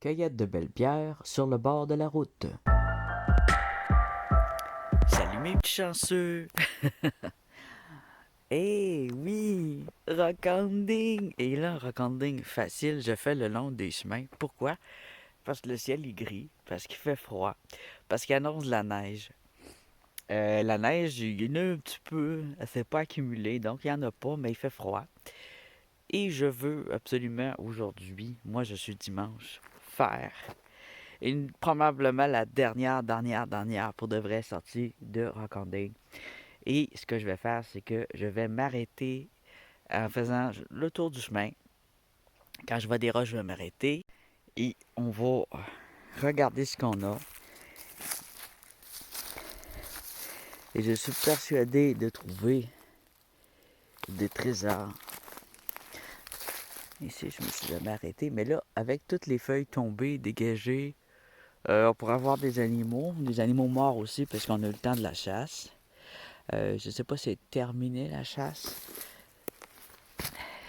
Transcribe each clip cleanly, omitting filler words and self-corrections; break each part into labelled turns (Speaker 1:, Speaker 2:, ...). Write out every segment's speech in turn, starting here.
Speaker 1: Cueillette de belles pierres sur le bord de la route.
Speaker 2: Salut mes petits chanceux! Eh oui! Rockanding! Et là, rockanding facile, je fais le long des chemins. Pourquoi? Parce que le ciel est gris, parce qu'il fait froid, parce qu'il annonce la neige. La neige, il y en a un petit peu, elle s'est pas accumulée, donc il n'y en a pas, mais il fait froid. Et je veux absolument aujourd'hui, moi je suis dimanche, faire probablement la dernière pour de vrai sortie de rockanding. Et ce que je vais faire, c'est que je vais m'arrêter en faisant le tour du chemin. Quand je vois des roches, je vais m'arrêter et on va regarder ce qu'on a. Et je suis persuadé de trouver des trésors. Ici, je me suis jamais arrêté. Mais là, avec toutes les feuilles tombées, dégagées, on pourrait avoir des animaux morts aussi, parce qu'on a eu le temps de la chasse. Je sais pas si c'est terminé la chasse.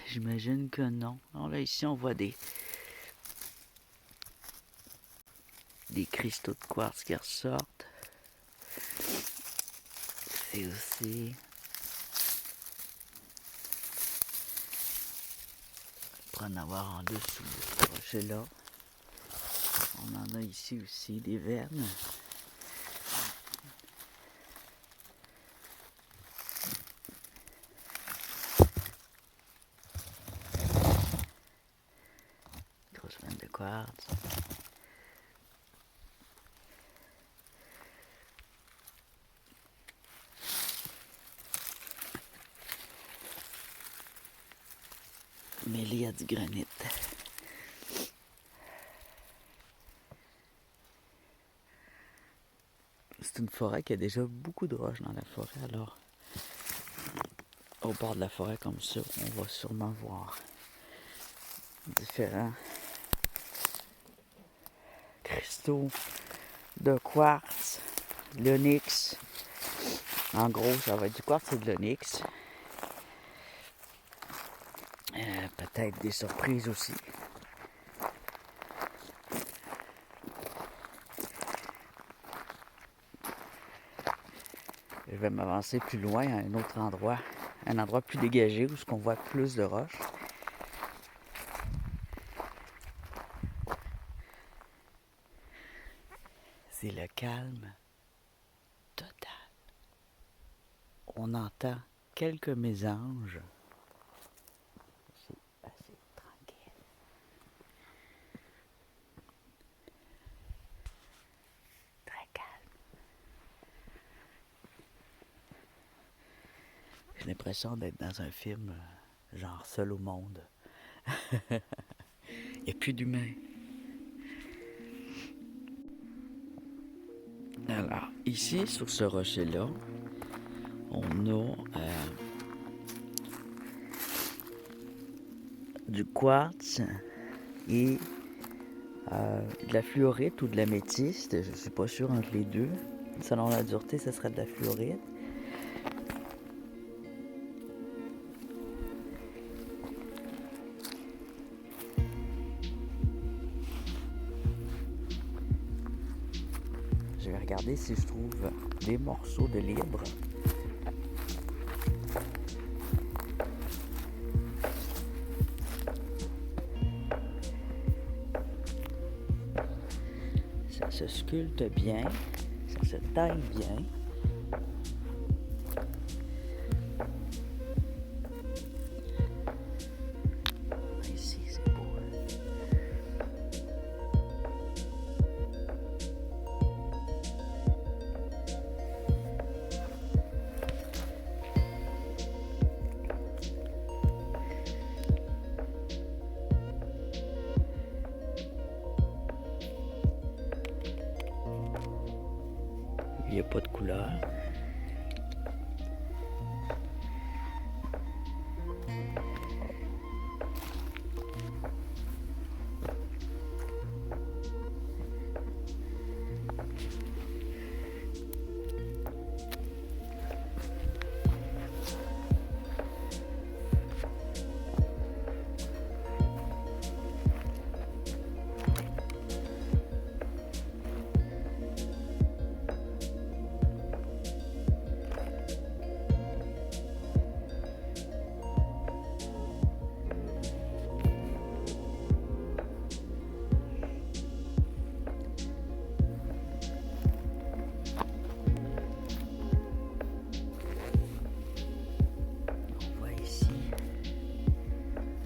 Speaker 2: J'imagine que non. Alors là, ici, on voit des cristaux de quartz qui ressortent. Et aussi, pour en avoir en dessous de ce rocher-là. On en a ici aussi des vernes. Grosse veine de quartz. Mêlé à du granit. C'est une forêt qui a déjà beaucoup de roches dans la forêt, alors au bord de la forêt comme ça, on va sûrement voir différents cristaux de quartz, l'onyx. En gros, ça va être du quartz et de l'onyx. Peut-être des surprises aussi. Je vais m'avancer plus loin à un autre endroit, un endroit plus dégagé où on voit plus de roches. C'est le calme total. On entend quelques mésanges. C'est assez tranquille. Très calme. J'ai l'impression d'être dans un film genre Seul au monde. Il n'y a plus d'humains. Alors, ici, sur ce rocher-là, on a du quartz et de la fluorite ou de la métiste. Je ne suis pas sûr entre les deux. Selon la dureté, ce serait de la fluorite. Je vais regarder si je trouve des morceaux de libre. Ça se sculpte bien, ça se taille bien. Ici, c'est beau. Il n'y a pas de couleur.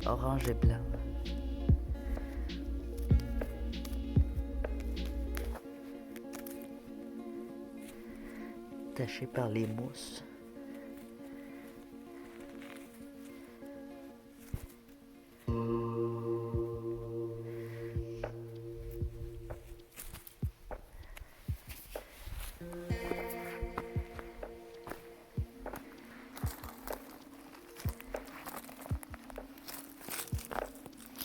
Speaker 2: orange et blanc. Taché par les mousses.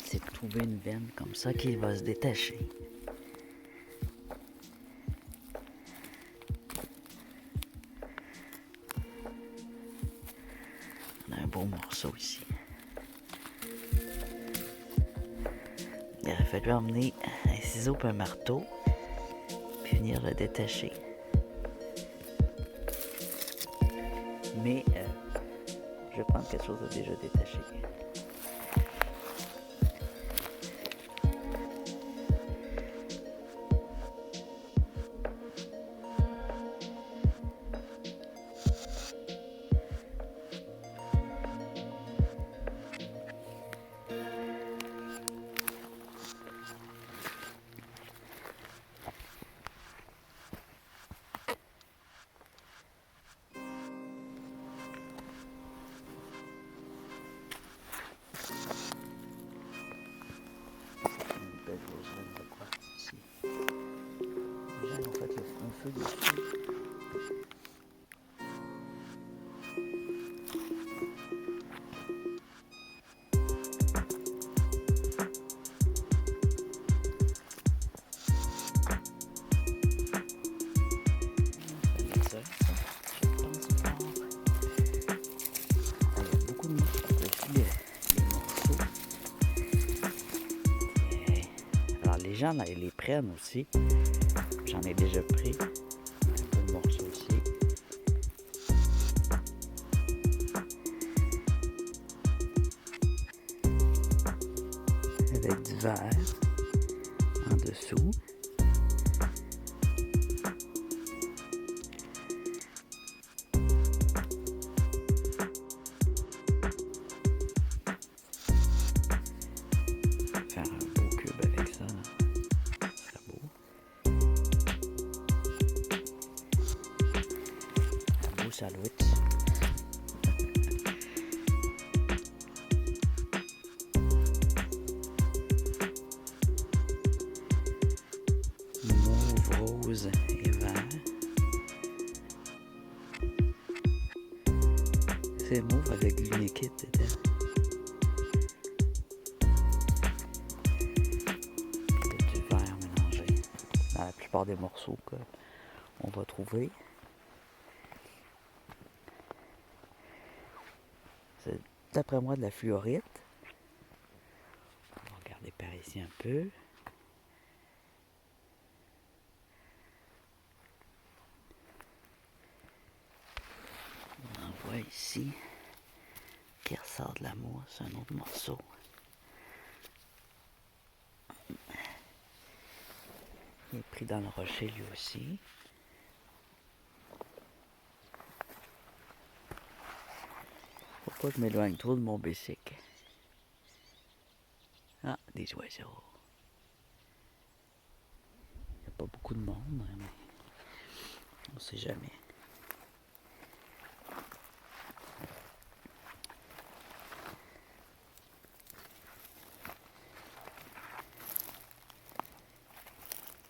Speaker 2: C'est de trouver une veine comme ça qui va se détacher. On a un beau morceau ici. Il aurait fallu emmener un ciseau et un marteau, puis venir le détacher. Mais je vais prendre quelque chose de déjà détaché. Un feu dessus. Les gens les prennent aussi. J'en ai déjà pris un peu de morceaux aussi. Avec du verre en dessous. Faire un beau cube avec ça. C'est beau. Un beau sandwich. Mauve, rose et vert. C'est mauve avec du liquide dedans. Du vert mélangé dans la plupart des morceaux qu'on va trouver. C'est d'après moi de la fluorite. On va regarder par ici un peu. On en voit ici qui ressort de la mousse, un autre morceau. Il est pris dans le rocher lui aussi. Faut pas que je m'éloigne trop de mon bicycle. Ah, des oiseaux. Il n'y a pas beaucoup de monde, mais on ne sait jamais.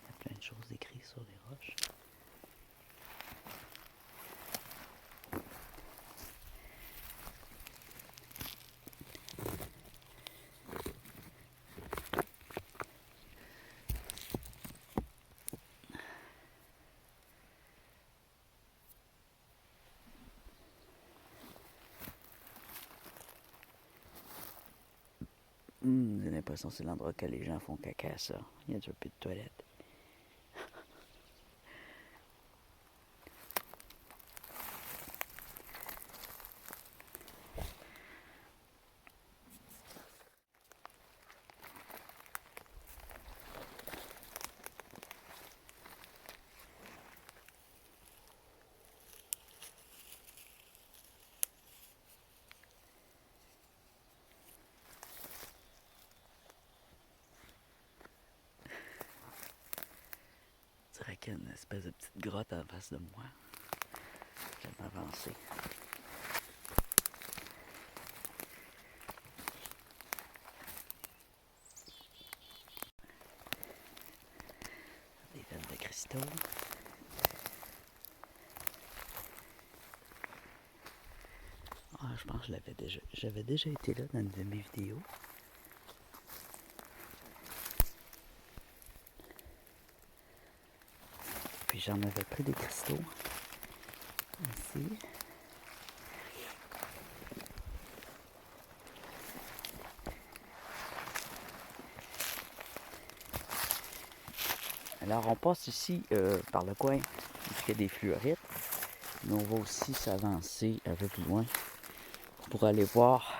Speaker 2: Il y a plein de choses écrites sur les roches. J'ai l'impression que c'est l'endroit que les gens font caca, ça. Il y a déjà plus de toilettes. qu'il y a une espèce de petite grotte en face de moi. Je vais m'avancer. Des veines de cristaux. Ah, je pense que j'avais déjà été là dans une de mes vidéos. Puis j'en avais pris des cristaux. Ici. Alors on passe ici par le coin où il y a des fluorites. Mais on va aussi s'avancer un peu plus loin pour aller voir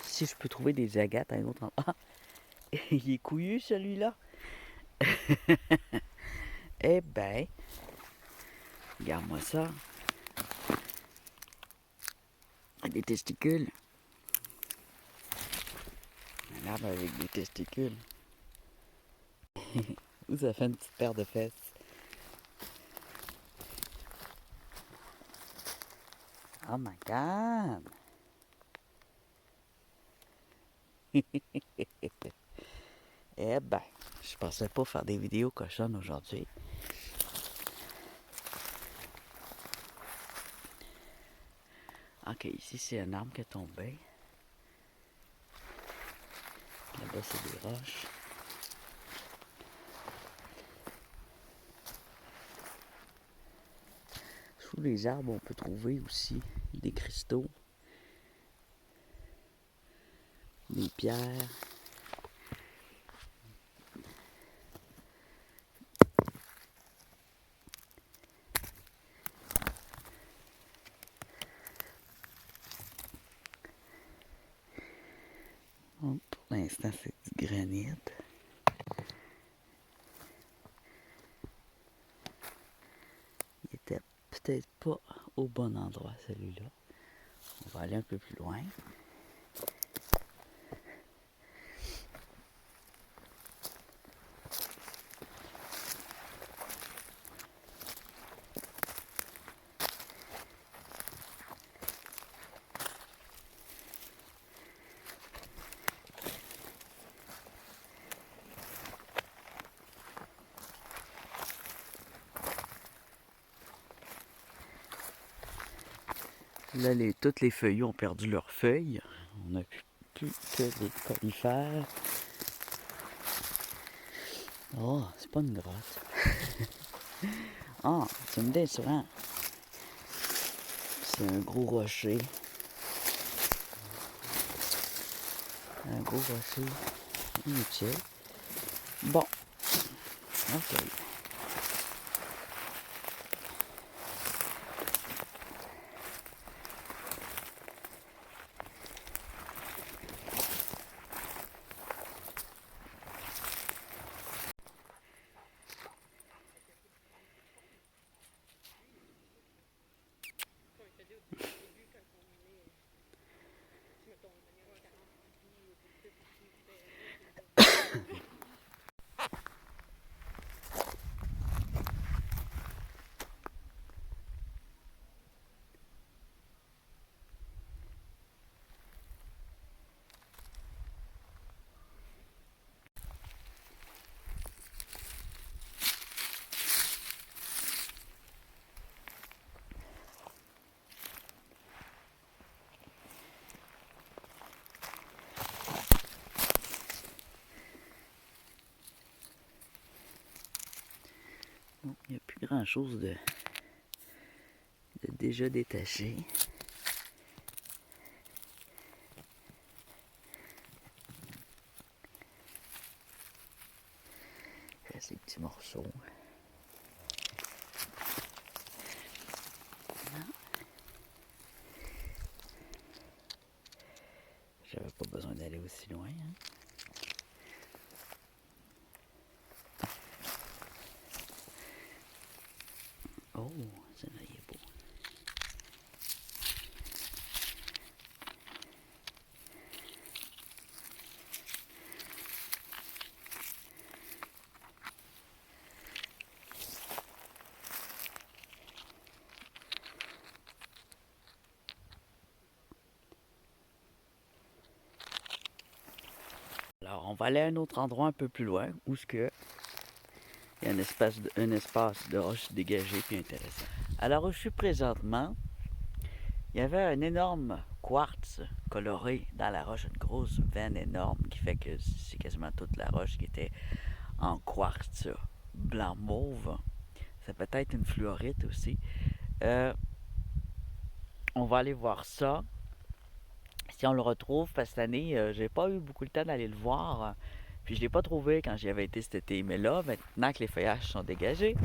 Speaker 2: si je peux trouver des agates à un autre endroit. Ah! Il est couillu celui-là. Eh ben, regarde-moi ça. Des testicules. Un arbre avec des testicules. Ou ça fait une petite paire de fesses. Oh my god! Eh ben, je pensais pas faire des vidéos cochonnes aujourd'hui. Ok, ici c'est un arbre qui est tombé. Là-bas c'est des roches. Sous les arbres, on peut trouver aussi des cristaux, des pierres. Bon, pour l'instant, c'est du granit. Il était peut-être pas au bon endroit, celui-là. On va aller un peu plus loin. Là, tous les feuillus ont perdu leurs feuilles. On n'a plus que des conifères. Oh, c'est pas une grotte. Ah, c'est une décevant. C'est un gros rocher. Un gros rocher inutile. Bon, ok. Bon, il n'y a plus grand chose de déjà détaché. Ces petits morceaux. J'avais pas besoin d'aller aussi loin. Hein. Oh, celui-là, il est beau. Alors, on va aller à un autre endroit un peu plus loin où ce que il y a un espace de roche dégagé puis intéressant. Alors, où je suis présentement, il y avait un énorme quartz coloré dans la roche, une grosse veine énorme qui fait que c'est quasiment toute la roche qui était en quartz blanc mauve. Ça peut être une fluorite aussi. Euh, on va aller voir ça. Si on le retrouve, parce que cette année, j'ai pas eu beaucoup de temps d'aller le voir. Puis je l'ai pas trouvé quand j'y avais été cet été. Mais là, maintenant que les feuillages sont dégagés,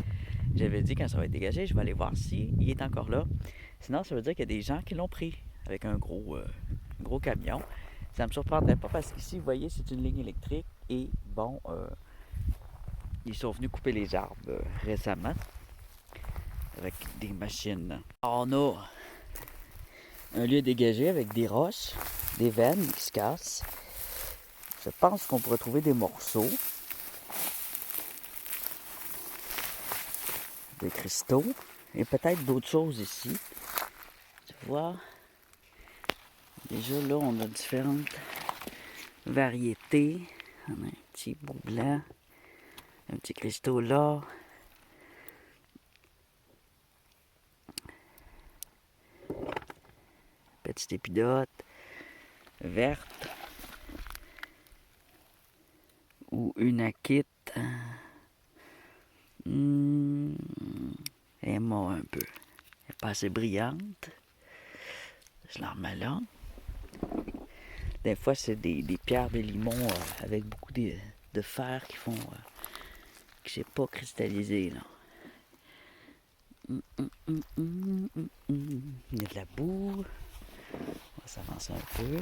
Speaker 2: j'avais dit quand ça va être dégagé, je vais aller voir s'il est encore là. Sinon, ça veut dire qu'il y a des gens qui l'ont pris avec un gros camion. Ça me surprendrait pas parce qu'ici, vous voyez, c'est une ligne électrique et bon, ils sont venus couper les arbres récemment avec des machines. Alors, on a un lieu dégagé avec des roches, des veines qui se cassent. Je pense qu'on pourrait trouver des morceaux, des cristaux et peut-être d'autres choses ici. Tu vois, déjà là, on a différentes variétés. On a un petit bout blanc, un petit cristaux là. Petite épidote verte ou une akite. Elle est mort un peu. Elle n'est pas assez brillante. Je la remets là. Des fois, c'est des pierres de limon avec beaucoup de fer qui font que c'est pas cristallisé là. Il y a de la boue. On va s'avancer un peu.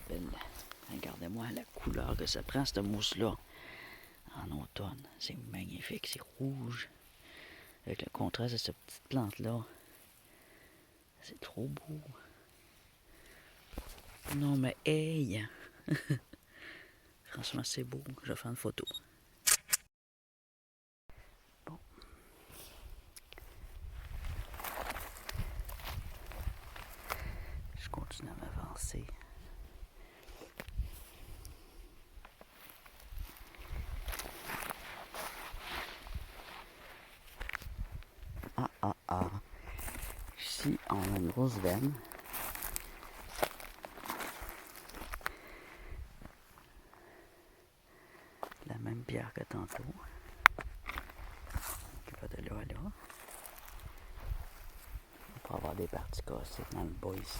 Speaker 2: Belle. Regardez-moi la couleur que ça prend, cette mousse-là, en automne. C'est magnifique, c'est rouge. Avec le contraste de cette petite plante-là. C'est trop beau. Non mais hey! Franchement, c'est beau. Je vais faire une photo. Bon. Je continue à m'avancer. Ici, on a une grosse veine. La même pierre que tantôt. Qui va de là à là. On peut avoir des parties cassées dans le bas ici.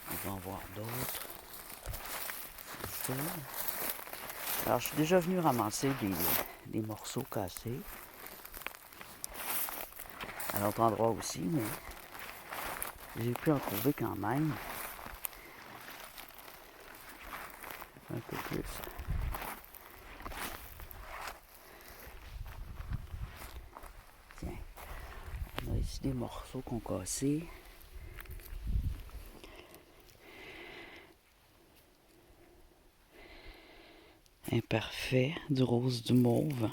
Speaker 2: On va en voir d'autres. Alors, je suis déjà venu ramasser des morceaux cassés. À l'autre endroit aussi, mais j'ai pu en trouver quand même. Un peu plus. Tiens, on a ici des morceaux qu'on cassé. Imparfait, du rose, du mauve,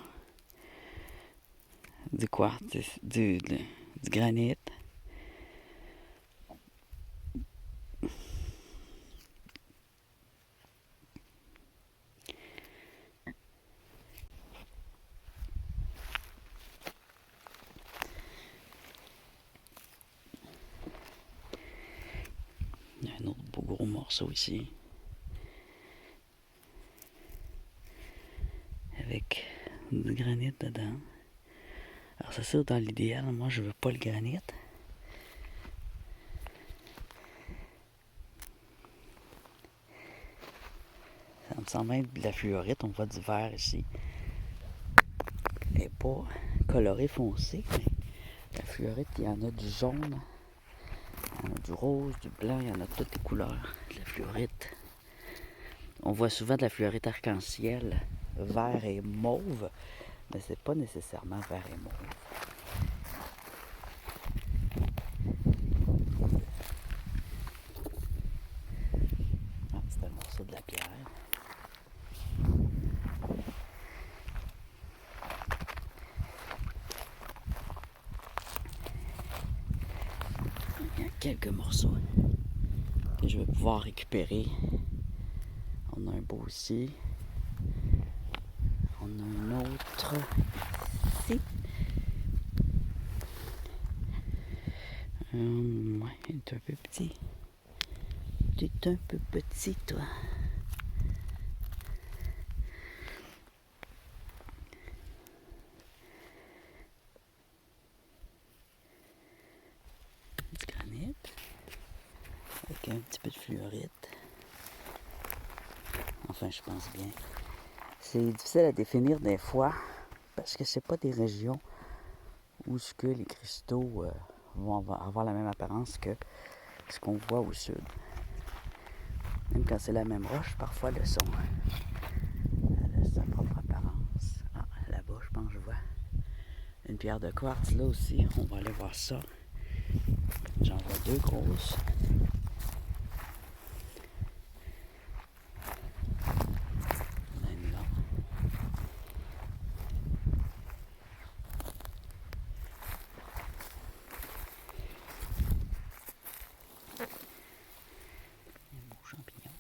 Speaker 2: du quartz, du granit. Il y a un autre beau gros morceau ici. Avec du granit dedans. Alors c'est sûr, dans l'idéal, moi je veux pas le granit. Ça me semble être de la fluorite, on voit du vert ici. Elle n'est pas colorée foncé, mais la fluorite, il y en a du jaune, il y en a du rose, du blanc, il y en a de toutes les couleurs de la fluorite. On voit souvent de la fluorite arc-en-ciel vert et mauve, mais c'est pas nécessairement vert et mauve. Ah, c'est un morceau de la pierre. Il y a quelques morceaux que je vais pouvoir récupérer. On a un beau ici. On a un autre ici. Ouais, il est un peu petit. Tu es un peu petit, toi. Du granit. Avec un petit peu de fluorite. Enfin, je pense bien. C'est difficile à définir des fois parce que c'est pas des régions où ce que les cristaux vont avoir la même apparence que ce qu'on voit au sud. Même quand c'est la même roche, parfois le son elle a sa propre apparence. Ah, là-bas, je pense que je vois une pierre de quartz là aussi. On va aller voir ça. J'en vois deux grosses. Même là. Un beau champignon.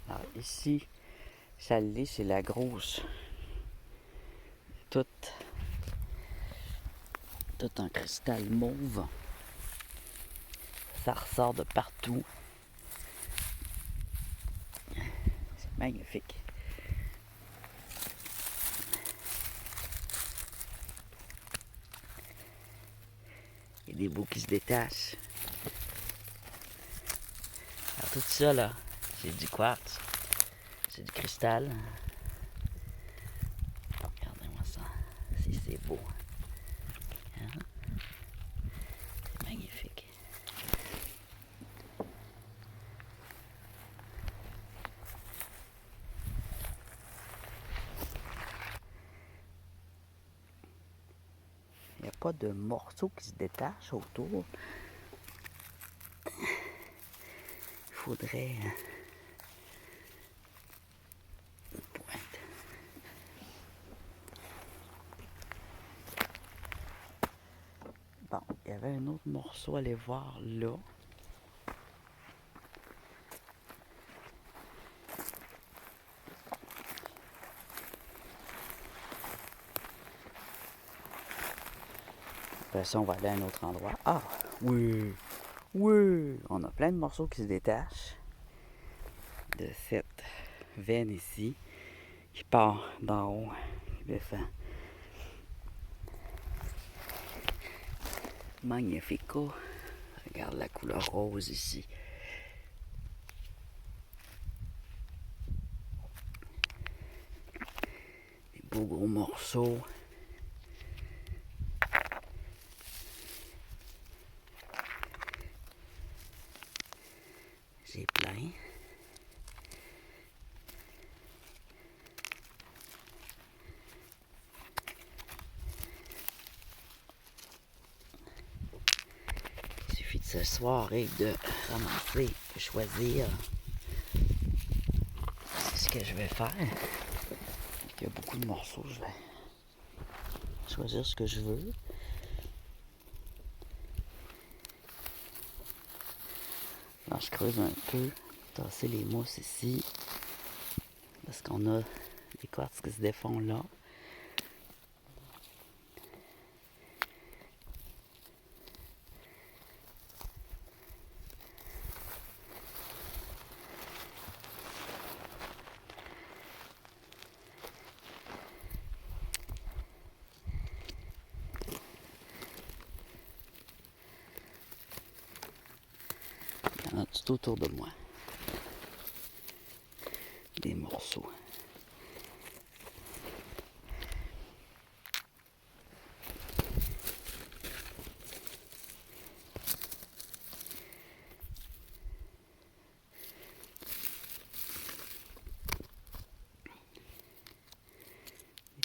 Speaker 2: Alors ici, celle-là, c'est la grosse. Toute en cristal mauve. Ça ressort de partout. C'est magnifique. Il y a des bouts qui se détachent. Alors tout ça là, c'est du quartz. C'est du cristal. Regardez-moi ça. Si c'est beau. Hein? C'est magnifique. Il n'y a pas de morceaux qui se détachent autour. Il faudrait une pointe. Bon, il y avait un autre morceau à aller voir là. Après ça, on va aller à un autre endroit. Ah, oui, oui, on a plein de morceaux qui se détachent de cette veine ici, qui part d'en haut, qui descend. Magnifico. Regarde la couleur rose ici. Des beaux gros morceaux. J'ai plein. Il suffit de s'asseoir et de ramasser, de choisir. C'est ce que je vais faire. Il y a beaucoup de morceaux, je vais choisir ce que je veux. Alors je creuse un peu, tasser les mousses ici, parce qu'on a des quartz qui se défont là. Il y en a tout autour de moi. Des morceaux.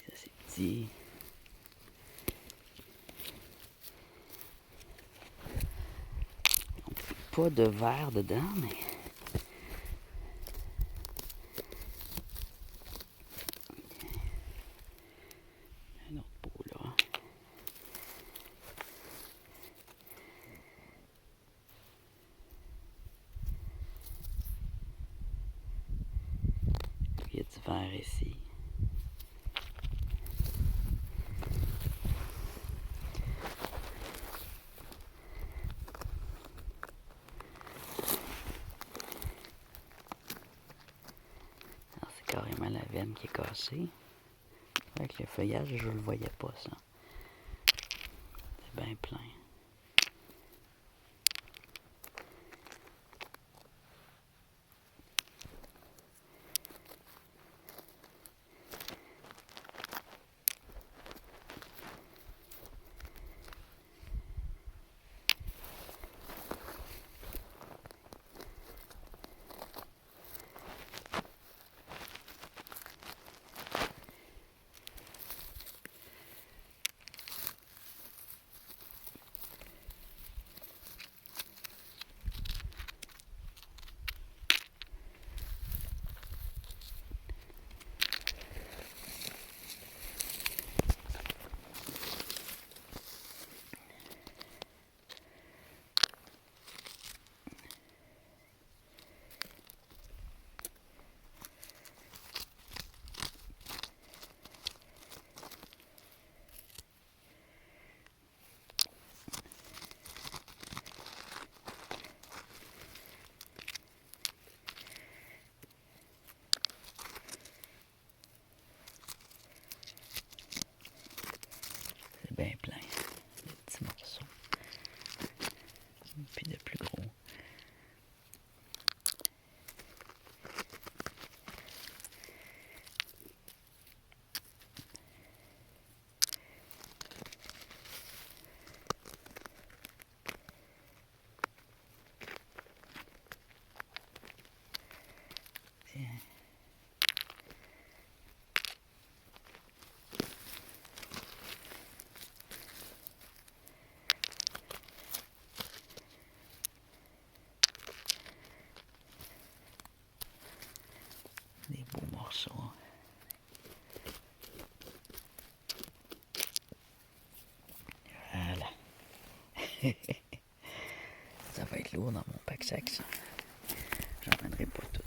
Speaker 2: Ça, c'est petit. Pas de verre dedans, mais... Un autre pot, là. Il y a du verre ici. C'est carrément la veine qui est cassée. Avec le feuillage, je ne le voyais pas, ça. C'est bien plein. C'est bien plein. Des petits morceaux. Puis de plus gros. Tiens. Des beaux morceaux. Voilà. Ça va être lourd dans mon pack-sac, ça. J'en prendrai pas tout.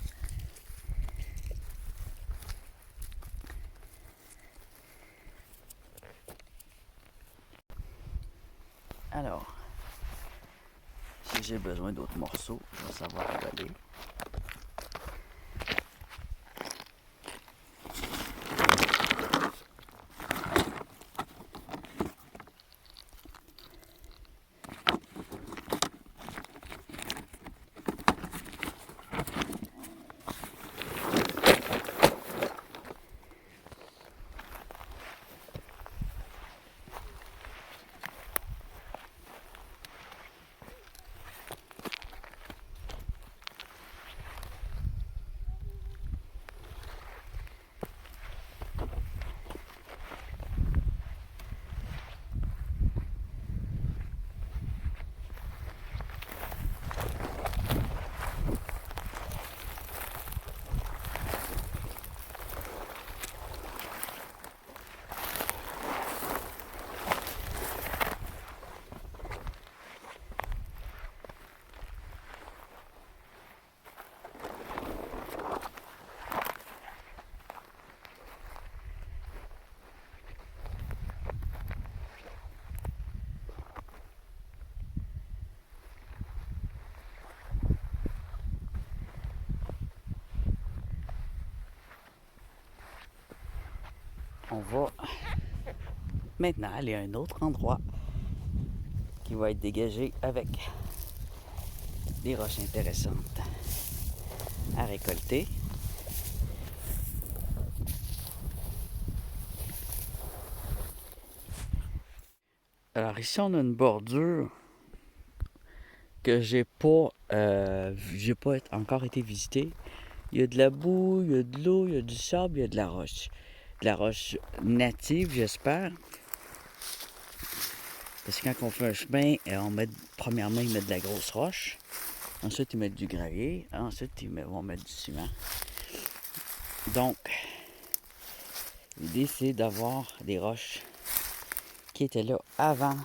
Speaker 2: Alors, si j'ai besoin d'autres morceaux, je vais savoir où aller. On va maintenant aller à un autre endroit qui va être dégagé avec des roches intéressantes à récolter. Alors ici, on a une bordure que j'ai pas encore été visitée. Il y a de la boue, il y a de l'eau, il y a du sable, il y a de la roche. De la roche native, j'espère. Parce que quand on fait un chemin, premièrement, ils mettent de la grosse roche. Ensuite, ils mettent du gravier. Ensuite, vont mettre du ciment. Donc, l'idée, c'est d'avoir des roches qui étaient là avant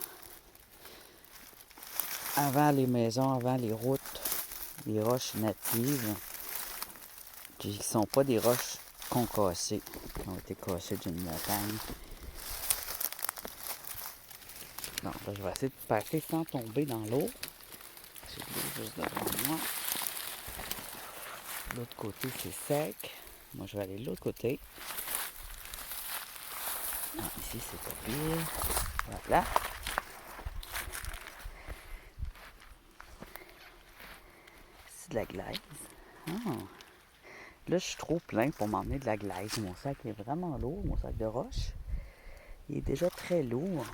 Speaker 2: les maisons, avant les routes. Des roches natives qui ne sont pas des roches concassées, qui ont été cassées d'une montagne. Non, là, je vais essayer de passer sans tomber dans l'eau. C'est de l'eau juste devant moi. De l'autre côté, c'est sec. Moi, je vais aller de l'autre côté. Ah, ici, c'est pas pire. Voilà. C'est de la glaise. Ah. Là, je suis trop plein pour m'emmener de la glaise. Mon sac est vraiment lourd, mon sac de roche. Il est déjà très lourd.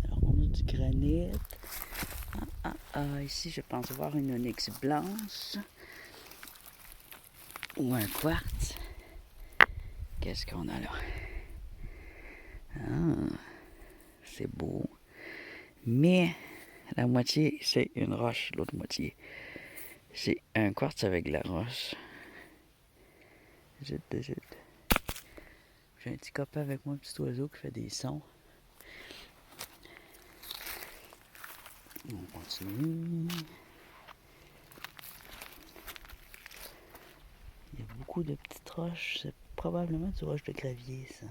Speaker 2: Alors, on a du granit. Ici, je pense voir une onyx blanche. Ou un quartz. Qu'est-ce qu'on a là? Ah, c'est beau. Mais la moitié, c'est une roche. L'autre moitié, c'est un quartz avec de la roche. J'ai un petit copain avec moi, un petit oiseau qui fait des sons. On continue. Il y a beaucoup de petites roches. C'est probablement du roche de gravier, ça.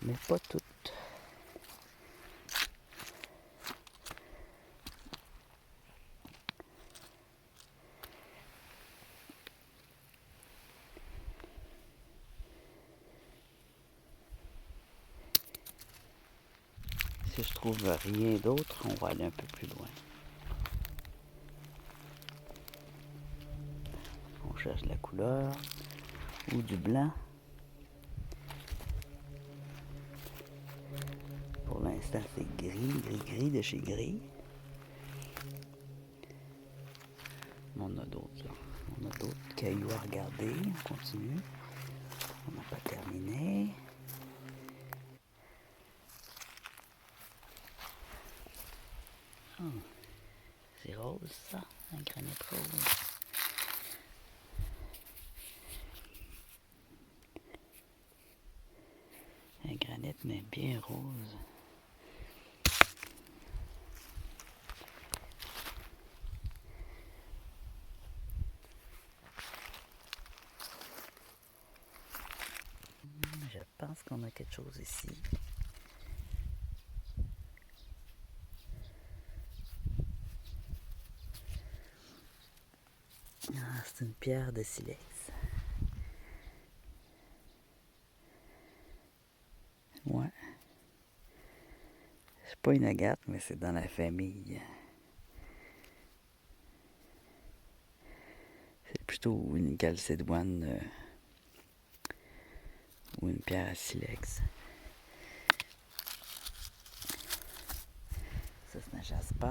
Speaker 2: Mais pas toutes. Si je trouve rien d'autre, on va aller un peu plus loin. On cherche de la couleur ou du blanc. Pour l'instant, c'est gris de chez gris. On a d'autres là. On a d'autres cailloux à regarder. On continue. On n'a pas terminé. Oh, c'est rose ça, un granit rose. Un granit mais bien rose. Je pense qu'on a quelque chose ici. Ah, c'est une pierre de silex. Ouais. C'est pas une agate, mais c'est dans la famille. C'est plutôt une calcédoine ou une pierre à silex. Ça, c'est un jasper.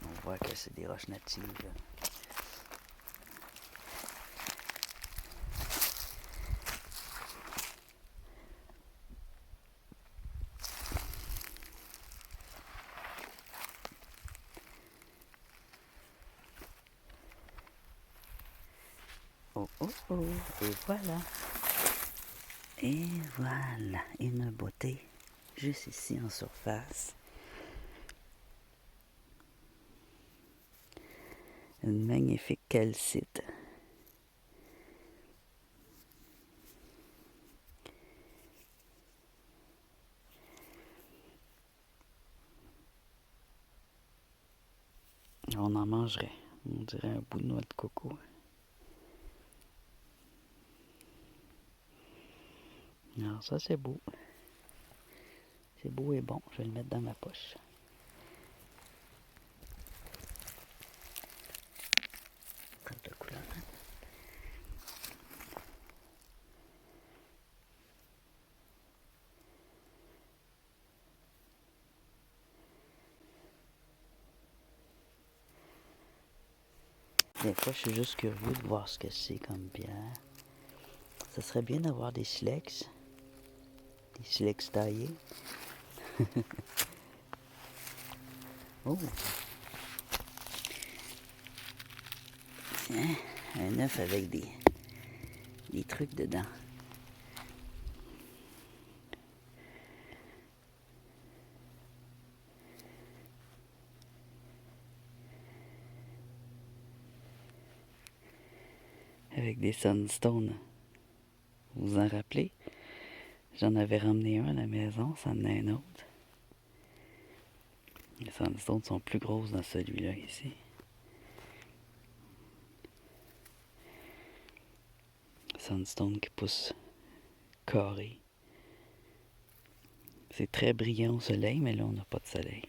Speaker 2: On voit que c'est des roches natives. Oh, oh, oh, et voilà. Et voilà, une beauté, juste ici en surface. Une magnifique calcite. On en mangerait. On dirait un bout de noix de coco. Alors ça, c'est beau. C'est beau et bon. Je vais le mettre dans ma poche. Comme de couleur. Des fois, je suis juste curieux de voir ce que c'est comme pierre. Ça serait bien d'avoir des silex. Des silex taillés. Oh! Tiens, un œuf avec des trucs dedans. Avec des sunstones. Vous vous en rappelez? J'en avais ramené un à la maison, ça en est un autre. Les sunstones sont plus grosses dans celui-là ici. Sunstone qui pousse carré. C'est très brillant au soleil, mais là on n'a pas de soleil.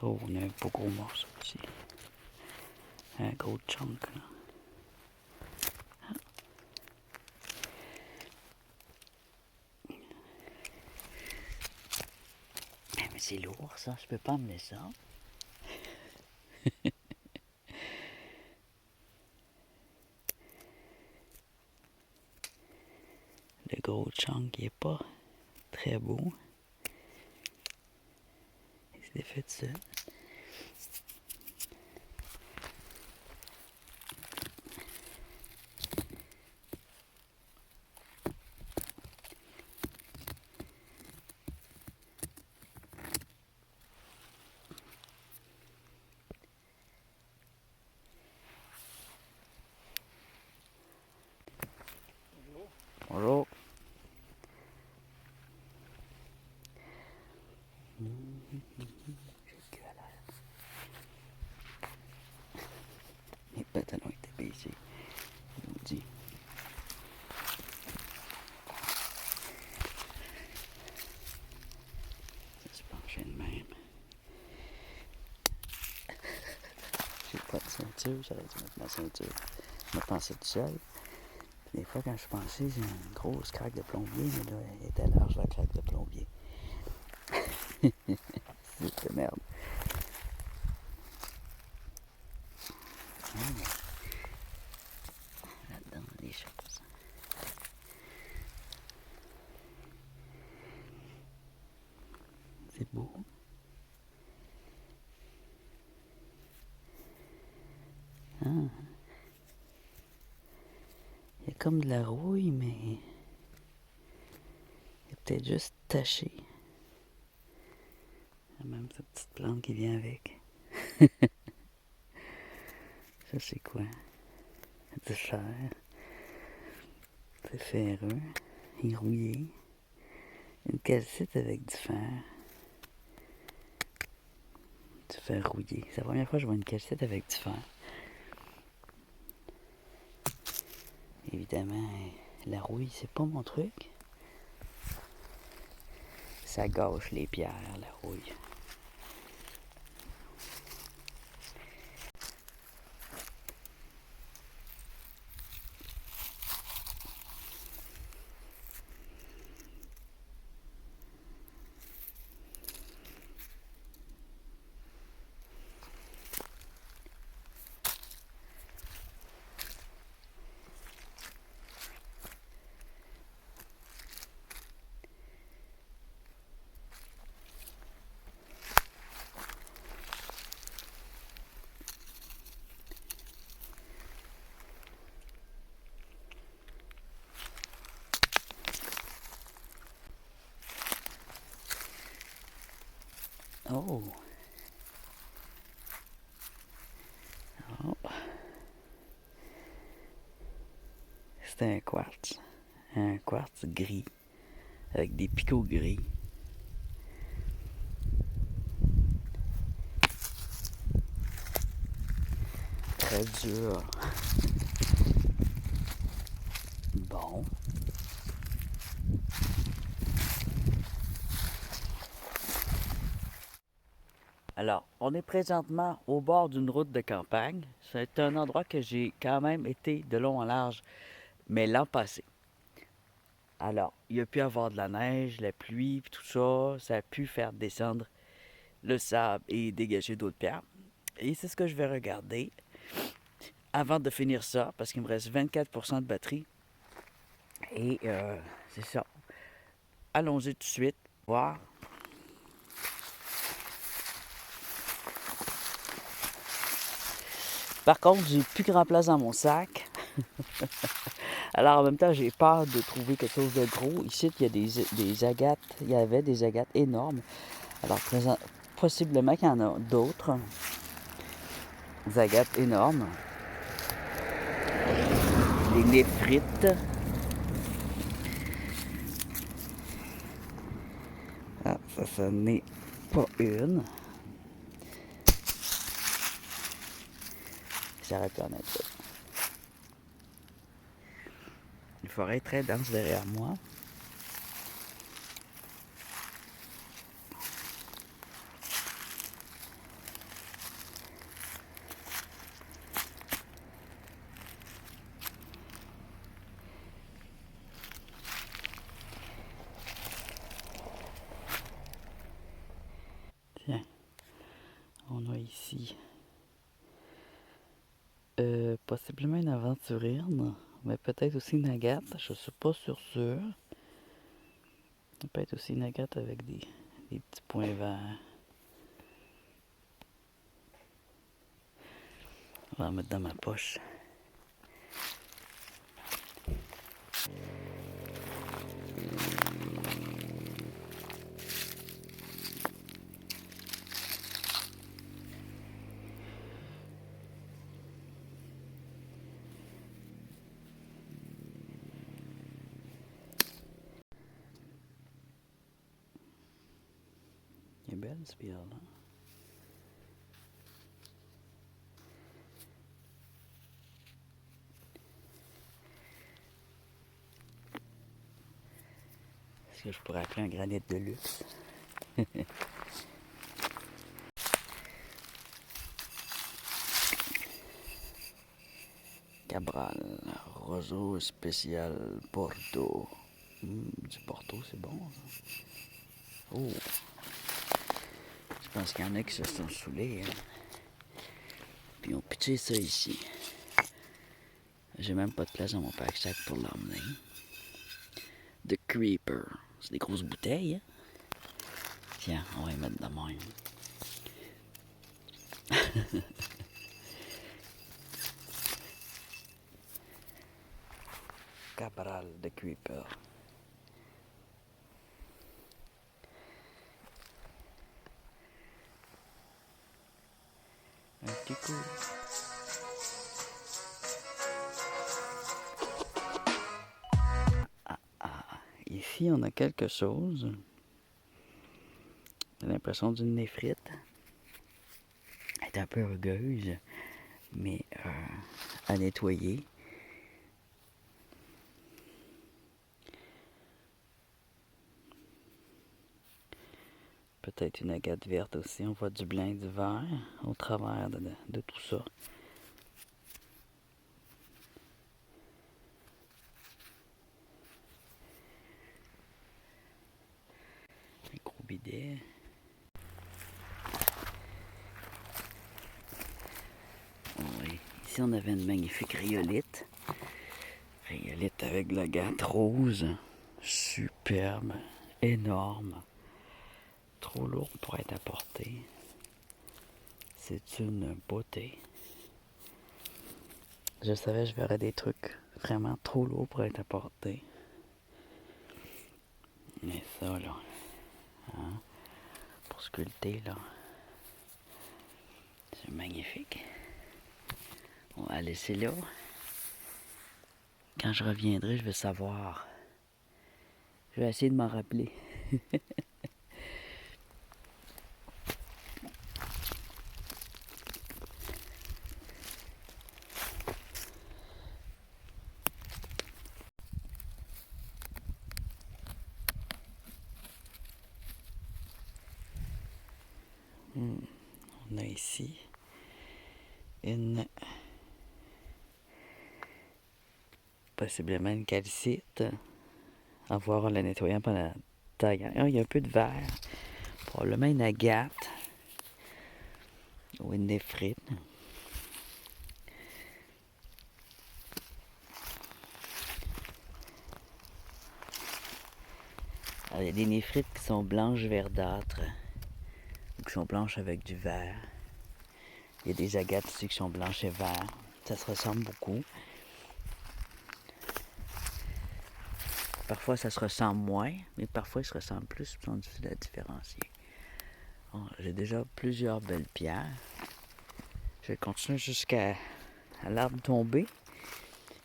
Speaker 2: Oh, on a un beau gros morceau ici. Un gros chunk là. Mais c'est lourd ça, je peux pas emmener ça. Le gros chunk il est pas très beau. Il s'est fait de ça. Bonjour. J'ai le cul à l'air. Mes pantalons étaient baissés. Je vous dis. Ça se penchait de même. J'ai pas de ceinture, j'aurais dû mettre ma ceinture. Je me pensais tout seul. Des fois, quand je suis penché, j'ai une grosse craque de plombier, mais là, elle était large, la craque de plombier. C'est de merde. Là-dedans, des choses. C'est beau. Ah. Il y a comme de la rouille, mais il est peut-être juste taché. Il y a même cette petite plante qui vient avec. Ça, c'est quoi? Du fer. C'est ferreux. Il est rouillé. Une calcite avec du fer. Du fer rouillé. C'est la première fois que je vois une calcite avec du fer. Évidemment, la rouille, c'est pas mon truc. Ça gâche les pierres, la rouille. Oh! Oh! C'est un quartz. Un quartz gris. Avec des picots gris. très dur. Bon. Alors, on est présentement au bord d'une route de campagne. C'est un endroit que j'ai quand même été de long en large, mais l'an passé. Alors, il y a pu avoir de la neige, la pluie, puis tout ça. Ça a pu faire descendre le sable et dégager d'autres pierres. Et c'est ce que je vais regarder avant de finir ça, parce qu'il me reste 24% de batterie. Et c'est ça. Allons-y tout de suite, voir. Par contre, j'ai plus grand place dans mon sac. Alors en même temps, j'ai peur de trouver quelque chose de gros. Ici, il y a des agates. Il y avait des agates énormes. Alors possiblement qu'il y en a d'autres. Des agates énormes. Les néphrites. Ah, ça n'est pas une. Ça aurait pu en être. Une forêt très dense derrière moi. Tiens, on a ici possiblement une aventurine, mais peut-être aussi une agate. Je ne suis pas sûr. Ça peut être aussi une agate avec des petits points verts. On va la mettre dans ma poche. Elle est belle, cette pierre-là. Est-ce que je pourrais appeler un granit de luxe? Cabral, roseau spécial Porto. Du Porto, c'est bon, ça. Oh! Je pense qu'il y en a qui se sont saoulés, hein. Puis ils ont pitché ça ici. J'ai même pas de place dans mon pack-sac pour l'emmener. The Creeper. C'est des grosses bouteilles, hein? Tiens, on va les mettre de même. Cabral de Creeper. Un petit coup. Ici, on a quelque chose. J'ai l'impression d'une néphrite. Elle est un peu rugueuse, mais à nettoyer. Peut-être une agate verte aussi. On voit du blanc et du vert au travers de tout ça. Un gros bidet. Oui. Ici, on avait une magnifique rhyolite. Rhyolite avec de l'agate rose. Superbe. Énorme. Trop lourd pour être apporté. C'est une beauté. Je savais que je verrais des trucs vraiment trop lourds pour être apportés. Mais ça, là, hein, pour sculpter, là, c'est magnifique. On va la laisser là. Quand je reviendrai, je vais savoir. Je vais essayer de m'en rappeler. On a ici possiblement une calcite. À voir en la nettoyant pendant taillant. Il y a un peu de verre. Probablement une agate. Ou une néphrite. Alors, il y a des néphrites qui sont blanches verdâtres. Ou qui sont blanches avec du vert. Il y a des agates aussi qui sont blanches et verts. Ça se ressemble beaucoup. Parfois, ça se ressemble moins, mais parfois, ils se ressemblent plus. Ils sont difficiles à différencier. Bon, j'ai déjà plusieurs belles pierres. Je vais continuer jusqu'à l'arbre tombé.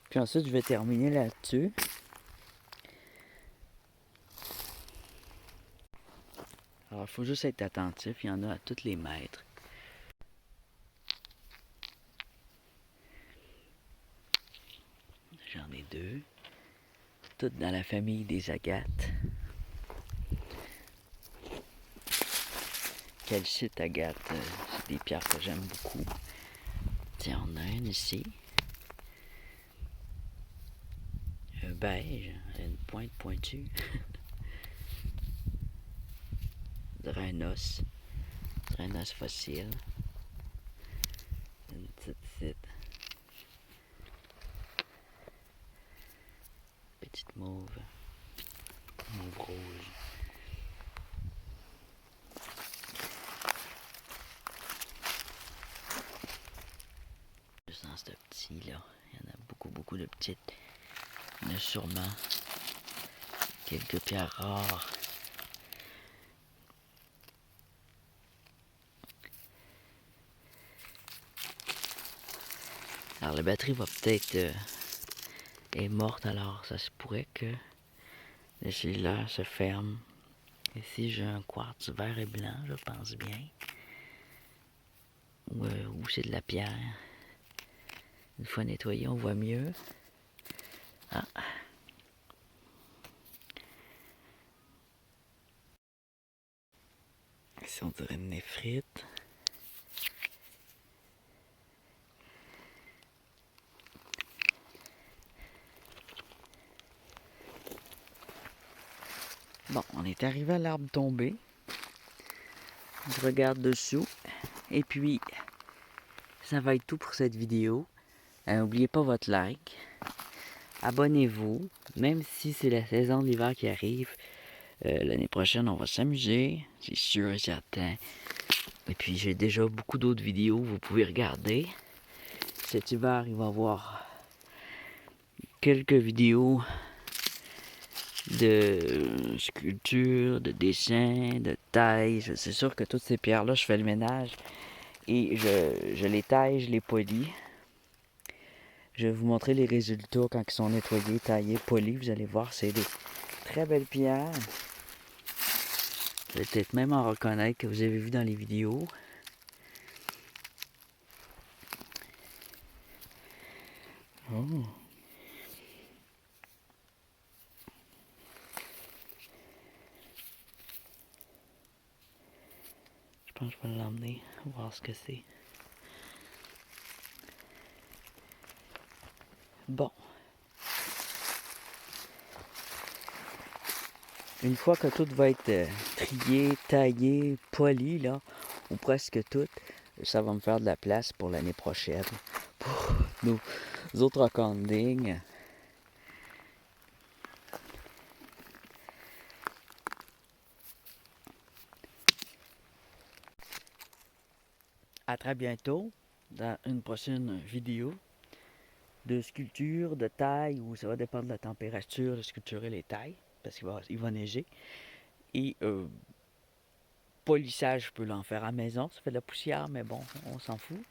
Speaker 2: Puis ensuite, je vais terminer là-dessus. Alors, il faut juste être attentif. Il y en a à tous les mètres. J'en ai deux. Toutes dans la famille des agates. Calcite agate, c'est des pierres que j'aime beaucoup. Tiens, on a une ici. Un beige, une pointe pointue. On dirait un os. On dirait un os fossile. Une petite mauve. Mauve rouge. Juste dans ce petit-là, il y en a beaucoup de petites. Il y en a sûrement quelques pierres rares. Alors la batterie va peut-être est morte, alors ça se pourrait que le cellulaire se ferme. Ici j'ai un quartz vert et blanc, je pense bien. Ou c'est de la pierre. Une fois nettoyé, on voit mieux. Ah. Ici on dirait une néphrite. Bon, on est arrivé à l'arbre tombé. Je regarde dessous. Et puis, ça va être tout pour cette vidéo. N'oubliez pas votre like. Abonnez-vous. Même si c'est la saison de l'hiver qui arrive, l'année prochaine, on va s'amuser. C'est sûr et certain. Et puis, j'ai déjà beaucoup d'autres vidéos que vous pouvez regarder. Cet hiver, il va y avoir quelques vidéos de sculpture, de dessin, de taille. C'est sûr que toutes ces pierres-là, je fais le ménage et je les taille, je les polis. Je vais vous montrer les résultats quand ils sont nettoyés, taillés, polis. Vous allez voir, c'est des très belles pierres. Vous allez peut-être même en reconnaître que vous avez vu dans les vidéos. Oh. Je pense que je vais l'emmener, voir ce que c'est. Bon. Une fois que tout va être trié, taillé, poli, là, ou presque tout, ça va me faire de la place pour l'année prochaine. Pour nos autres recordings. À très bientôt dans une prochaine vidéo de sculpture, de taille, où ça va dépendre de la température de sculpturer les tailles, parce qu'il va neiger. Et polissage, je peux l'en faire à la maison, ça fait de la poussière, mais bon, on s'en fout.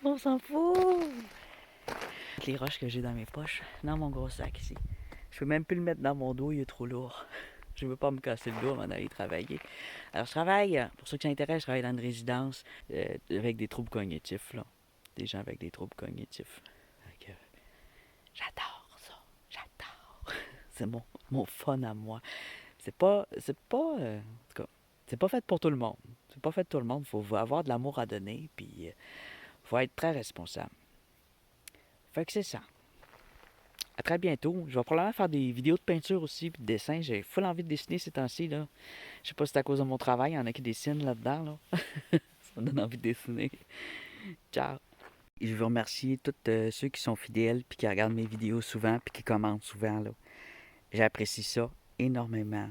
Speaker 2: On s'en fout! Les roches que j'ai dans mes poches, dans mon gros sac ici. Je peux même plus le mettre dans mon dos, il est trop lourd. Je veux pas me casser le dos avant d'aller travailler. Alors je travaille, pour ceux qui s'intéressent, je travaille dans une résidence avec des troubles cognitifs, là. Des gens avec des troubles cognitifs. J'adore ça, j'adore. C'est mon fun à moi. C'est pas, en tout cas, C'est pas fait pour tout le monde. C'est pas fait pour tout le monde. Faut avoir de l'amour à donner, puis faut être très responsable. Fait que c'est ça. À très bientôt. Je vais probablement faire des vidéos de peinture aussi, puis de dessin. J'ai full envie de dessiner ces temps-ci, là. Je sais pas si c'est à cause de mon travail, il y en a qui dessinent là-dedans, là. Ça me donne envie de dessiner. Ciao. Et je veux remercier tous ceux qui sont fidèles, puis qui regardent mes vidéos souvent, puis qui commentent souvent, là. J'apprécie ça énormément.